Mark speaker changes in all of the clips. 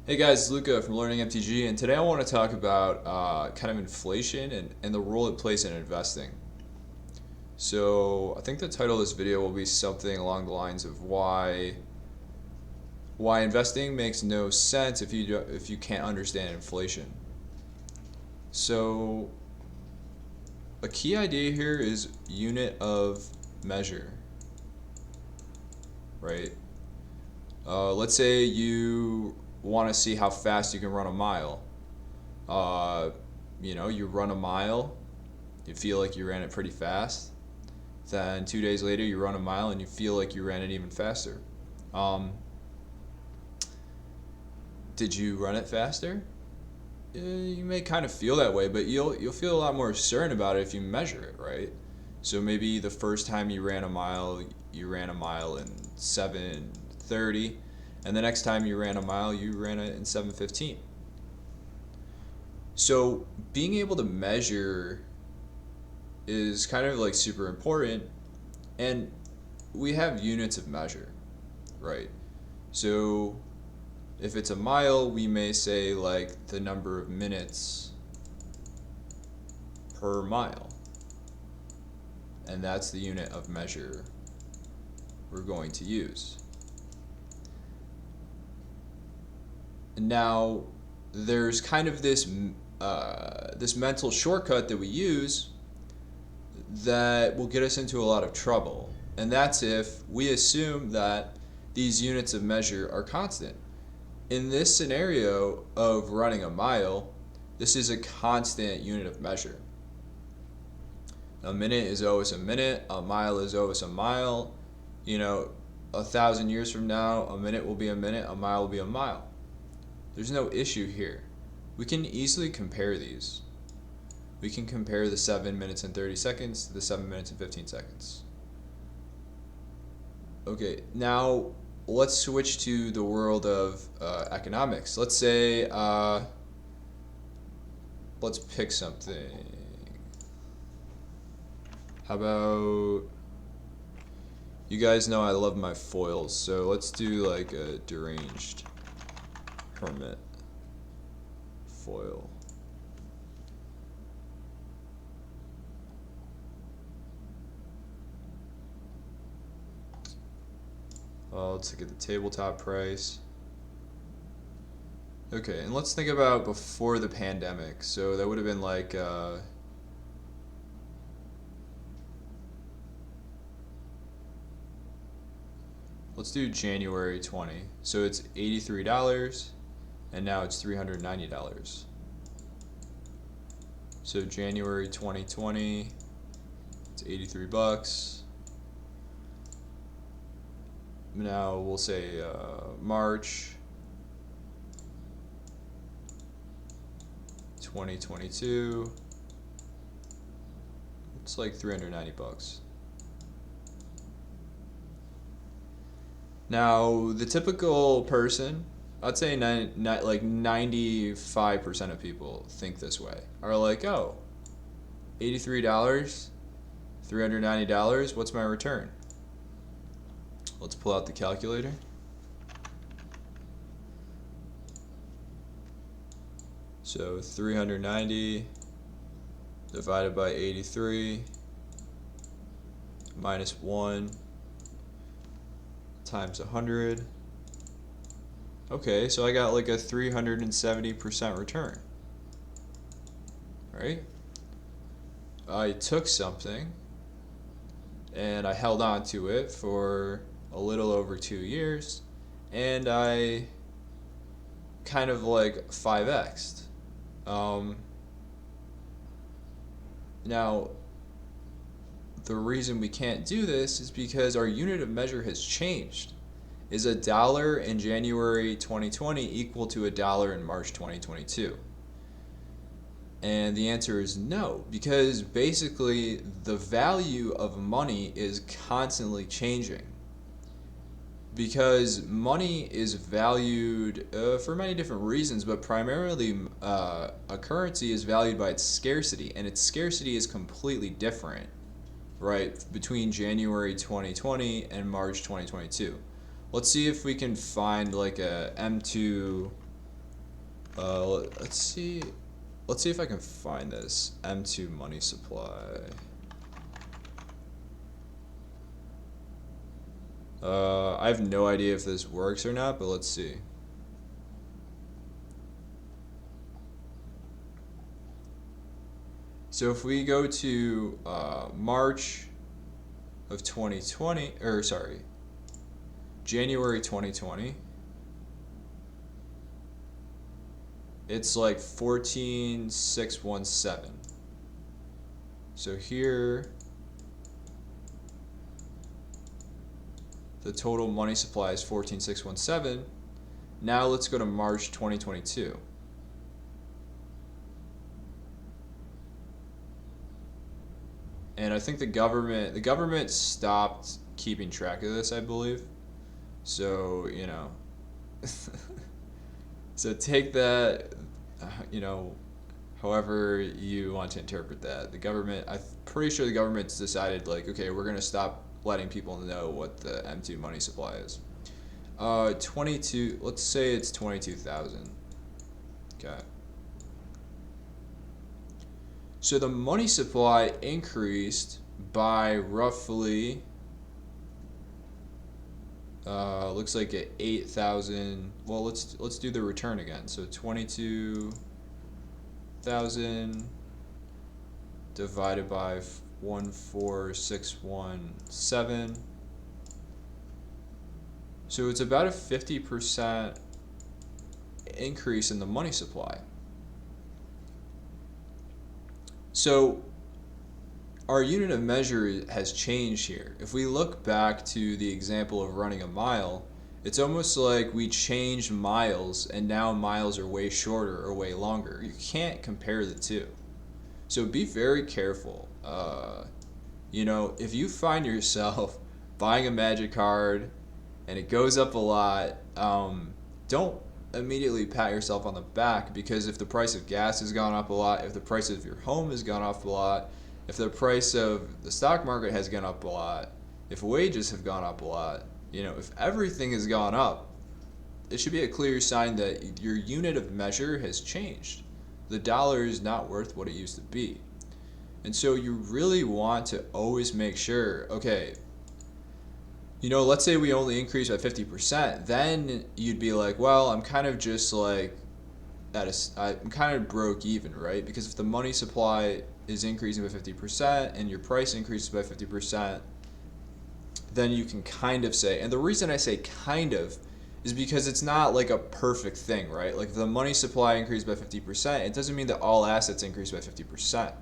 Speaker 1: Hey guys, it's Luca from Learning MTG, and today I want to talk about kind of inflation and the role it plays in investing. So I think the title of this video will be something along the lines of why investing makes no sense if you can't understand inflation. So a key idea here is unit of measure, right? Let's say you want to see how fast you can run a mile. Uh, you run a mile, you feel like you ran it pretty fast. Then 2 days later, you run a mile and you feel like you ran it even faster. Um, did you run it faster? You may kind of feel that way, but you'll feel a lot more certain about it if you measure it, right? So maybe the first time you ran a mile in 7:30, and the next time you ran a mile, you ran it in 7:15. So being able to measure is kind of like super important, and we have units of measure, right? So if it's a mile, we may say like the number of minutes per mile, and that's the unit of measure we're going to use. Now, there's kind of this mental shortcut that we use that will get us into a lot of trouble, and that's if we assume that these units of measure are constant. In this scenario of running a mile, this is a constant unit of measure. A minute is always a minute, a mile is always a mile. You know, 1,000 years from now, a minute will be a minute, a mile will be a mile. There's no issue here. We can easily compare these. We can compare the 7 minutes and 30 seconds to the 7 minutes and 15 seconds. Okay, now let's switch to the world of economics. Let's say, let's pick something. How about, you guys know I love my foils, so let's do like a deranged hermit foil. Let's look at the tabletop price. Okay, and let's think about before the pandemic. So that would have been like, let's do January 20. So it's $83, and now it's $390. So January 2020, it's 83 bucks. Now we'll say March 2022. It's like 390 bucks. Now, the typical person, I'd say like 95% of people think this way. Are like, oh, $83, $390, what's my return? Let's pull out the calculator. So 390 divided by 83 minus 1 times 100. Okay, so I got like a 370% return. Right? I took something and I held on to it for a little over 2 years, and I kind of like 5x'd. Now, the reason we can't do this is because our unit of measure has changed. Is a dollar in January 2020 equal to a dollar in March 2022? And the answer is no, because basically the value of money is constantly changing. Because money is valued for many different reasons, but primarily a currency is valued by its scarcity, and its scarcity is completely different, right, between January 2020 and March 2022. Let's see if we can find like a M2 Let's see. Let's see if I can find this M2 money supply. I have no idea if this works or not, but let's see. So if we go to March of 2020, or sorry, January 2020, it's like 14,617. So here, the total money supply is 14,617. Now let's go to March 2022. And I think the government stopped keeping track of this, I believe. So, you know, so take that, you know, however you want to interpret that. The government, I'm pretty sure the government's decided, like, okay, we're going to stop letting people know what the M2 money supply is. 22, let's say it's 22,000. Okay. So the money supply increased by roughly, looks like at 8,000. Well, let's do the return again. So 22,000 divided by 14617. So it's about a 50% increase in the money supply. So our unit of measure has changed here. If we look back to the example of running a mile, it's almost like we changed miles and now miles are way shorter or way longer. You can't compare the two. So be very careful. You know, if you find yourself buying a magic card and it goes up a lot, don't immediately pat yourself on the back, because if the price of gas has gone up a lot, if the price of your home has gone up a lot, if the price of the stock market has gone up a lot, if wages have gone up a lot, you know, if everything has gone up, it should be a clear sign that your unit of measure has changed. The dollar is not worth what it used to be. And so you really want to always make sure, okay, you know, let's say we only increase by 50%, then you'd be like, well, I'm kind of just like I'm kind of broke even, right? Because if the money supply is increasing by 50% and your price increases by 50%, then you can kind of say, and the reason I say kind of is because it's not like a perfect thing, right? Like if the money supply increased by 50%, it doesn't mean that all assets increase by 50%.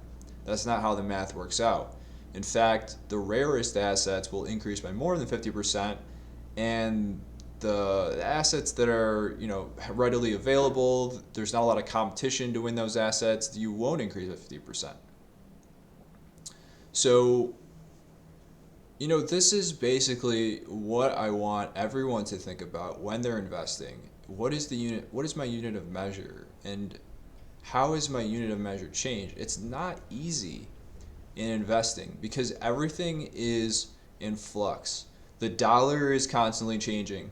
Speaker 1: That's not how the math works out. In fact, the rarest assets will increase by more than 50%, and the assets that are, you know, readily available, there's not a lot of competition to win those assets, you won't increase by 50%. So, you know, this is basically what I want everyone to think about when they're investing. What is my unit of measure, and how is my unit of measure changed? It's not easy in investing because everything is in flux. The dollar is constantly changing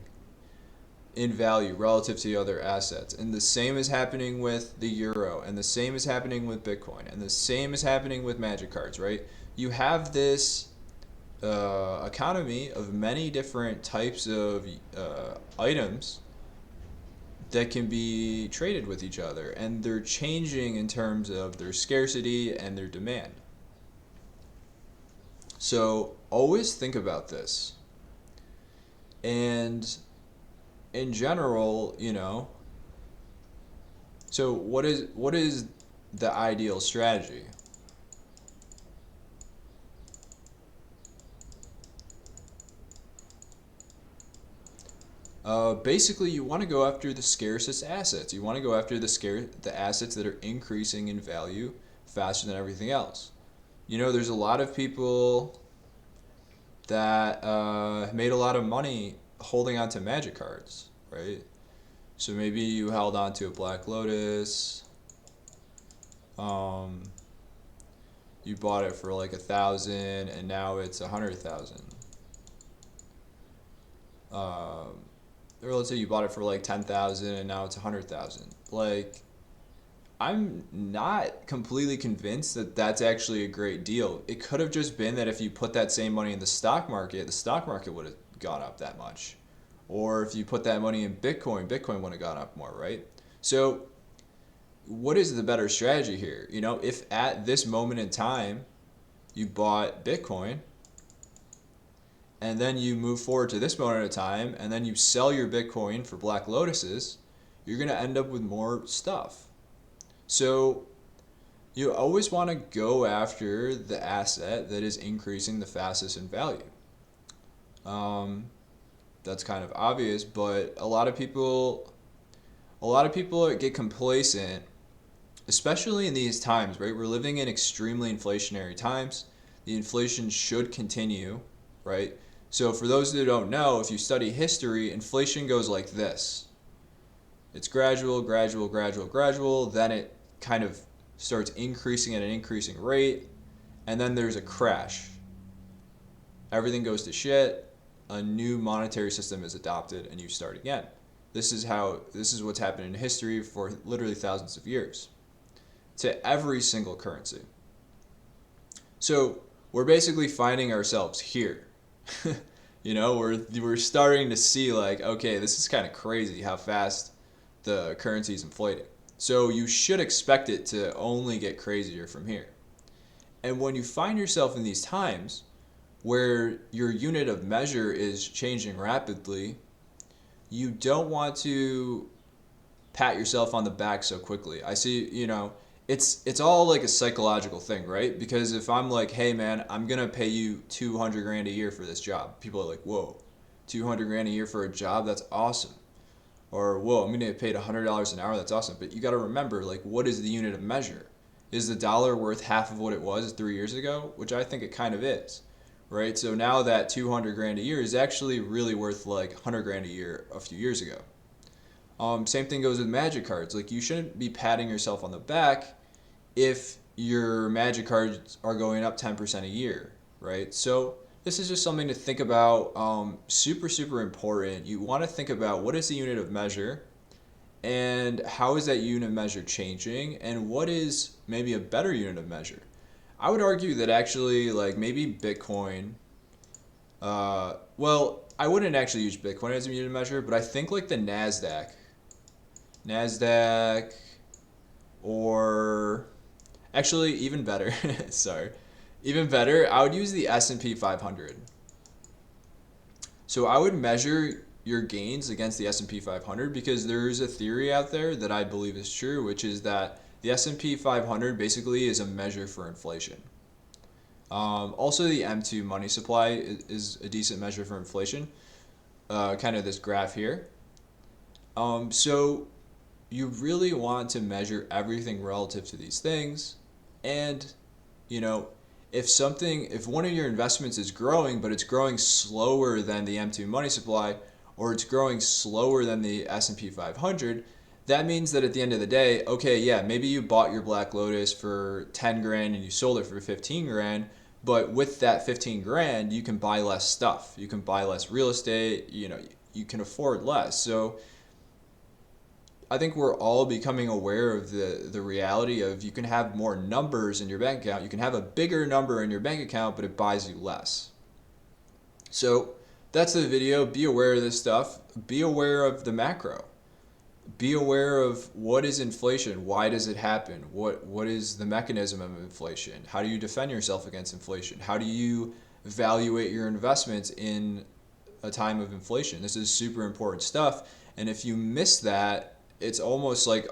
Speaker 1: in value relative to other assets, and the same is happening with the euro, and the same is happening with Bitcoin, and the same is happening with magic cards, right? You have this economy of many different types of items that can be traded with each other, and they're changing in terms of their scarcity and their demand. So always think about this. And in general, you know, so what is the ideal strategy? Basically, you want to go after the scarcest assets. You want to go after the assets that are increasing in value faster than everything else. You know, there's a lot of people that made a lot of money holding on to magic cards, right? So maybe you held on to a Black Lotus. Um, you bought it for like 1,000, and now it's 100,000. Um, or let's say you bought it for like 10,000 and now it's 100,000. Like, I'm not completely convinced that that's actually a great deal. It could have just been that if you put that same money in the stock market would have gone up that much. Or if you put that money in Bitcoin, Bitcoin would have gone up more, right? So, what is the better strategy here? You know, if at this moment in time you bought Bitcoin and then you move forward to this moment in time and then you sell your Bitcoin for Black Lotuses, you're going to end up with more stuff. So you always want to go after the asset that is increasing the fastest in value. Um, that's kind of obvious, but a lot of people get complacent, especially in these times, right? We're living in extremely inflationary times. The inflation should continue, right? So for those who don't know, if you study history, inflation goes like this. It's gradual, gradual, gradual, gradual. Then it kind of starts increasing at an increasing rate. And then there's a crash. Everything goes to shit. A new monetary system is adopted and you start again. This is what's happened in history for literally thousands of years to every single currency. So we're basically finding ourselves here. You know, we're starting to see like, okay, this is kind of crazy how fast the currency is inflating. So you should expect it to only get crazier from here. And when you find yourself in these times where your unit of measure is changing rapidly, you don't want to pat yourself on the back so quickly. I see, you know, it's all like a psychological thing, right? Because if I'm like, hey man, I'm gonna pay you 200 grand a year for this job, people are like, whoa, 200 grand a year for a job, that's awesome. Or whoa, I'm gonna get paid $100 an hour, that's awesome. But you got to remember, like, what is the unit of measure? Is the dollar worth half of what it was 3 years ago? Which I think it kind of is, right? So now that 200 grand a year is actually really worth like 100 grand a year a few years ago. Same thing goes with magic cards. Like, you shouldn't be patting yourself on the back if your magic cards are going up 10% a year, right? So this is just something to think about. Super, super important. You want to think about what is the unit of measure and how is that unit of measure changing and what is maybe a better unit of measure. I would argue that actually, like, maybe Bitcoin, well, I wouldn't actually use Bitcoin as a unit of measure, but I think like the NASDAQ, or actually even better, sorry, even better, I would use the S&P 500. So I would measure your gains against the S&P 500 because there's a theory out there that I believe is true, which is that the S&P 500 basically is a measure for inflation. Also, the M2 money supply is a decent measure for inflation. Kind of this graph here. So you really want to measure everything relative to these things, and you know, if one of your investments is growing but it's growing slower than the M2 money supply, or it's growing slower than the S&P 500, that means that at the end of the day, okay, yeah, maybe you bought your Black Lotus for 10 grand and you sold it for 15 grand, but with that 15 grand you can buy less stuff, you can buy less real estate, you know, you can afford less. So I think we're all becoming aware of the reality of you can have more numbers in your bank account. You can have a bigger number in your bank account, but it buys you less. So that's the video. Be aware of this stuff. Be aware of the macro. Be aware of what is inflation. Why does it happen? What is the mechanism of inflation? How do you defend yourself against inflation? How do you evaluate your investments in a time of inflation? This is super important stuff. And if you miss that, it's almost like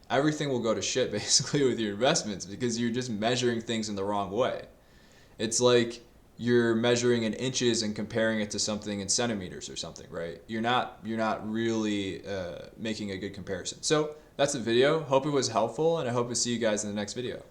Speaker 1: everything will go to shit basically with your investments because you're just measuring things in the wrong way. It's like you're measuring in inches and comparing it to something in centimeters or something, right? You're not really making a good comparison. So that's the video. Hope it was helpful, and I hope to see you guys in the next video.